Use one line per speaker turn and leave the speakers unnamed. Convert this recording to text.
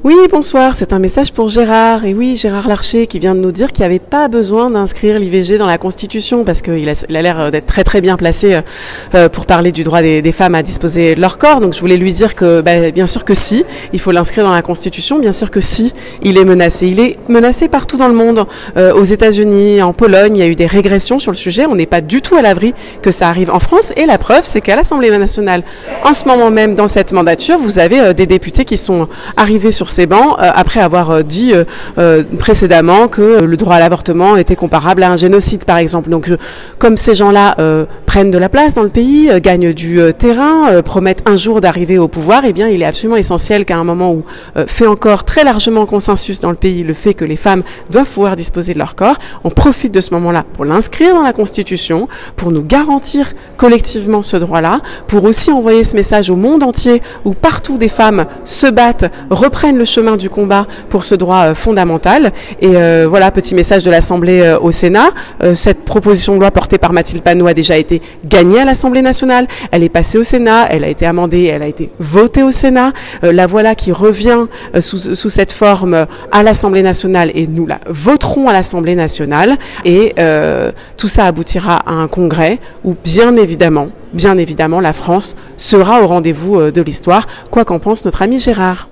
Oui, bonsoir, c'est un message pour Gérard. Et oui, Gérard Larcher qui vient de nous dire qu'il n'y avait pas besoin d'inscrire l'IVG dans la Constitution parce qu'il a l'air d'être très très bien placé pour parler du droit des femmes à disposer de leur corps. Donc je voulais lui dire que bien sûr que si, il faut l'inscrire dans la Constitution, bien sûr que si, il est menacé. Il est menacé partout dans le monde, aux États-Unis, en Pologne, il y a eu des régressions sur le sujet. On n'est pas du tout à l'abri que ça arrive en France. Et la preuve, c'est qu'à l'Assemblée nationale, en ce moment même, dans cette mandature, vous avez des députés qui sont arrivés sur ces bancs après avoir dit précédemment que le droit à l'avortement était comparable à un génocide par exemple. Donc comme ces gens-là prennent de la place dans le pays, gagnent du terrain, promettent un jour d'arriver au pouvoir, eh bien il est absolument essentiel qu'à un moment où fait encore très largement consensus dans le pays le fait que les femmes doivent pouvoir disposer de leur corps, on profite de ce moment-là pour l'inscrire dans la Constitution, pour nous garantir collectivement ce droit-là, pour aussi envoyer ce message au monde entier où partout des femmes se battent, reprennent le chemin du combat pour ce droit fondamental. Et voilà, petit message de l'Assemblée au Sénat. Cette proposition de loi portée par Mathilde Panot a déjà été gagnée à l'Assemblée nationale. Elle est passée au Sénat, elle a été amendée, elle a été votée au Sénat. La voilà qui revient sous cette forme à l'Assemblée nationale et nous la voterons à l'Assemblée nationale. Et tout ça aboutira à un congrès où bien évidemment, la France sera au rendez-vous de l'histoire, quoi qu'en pense notre ami Gérard.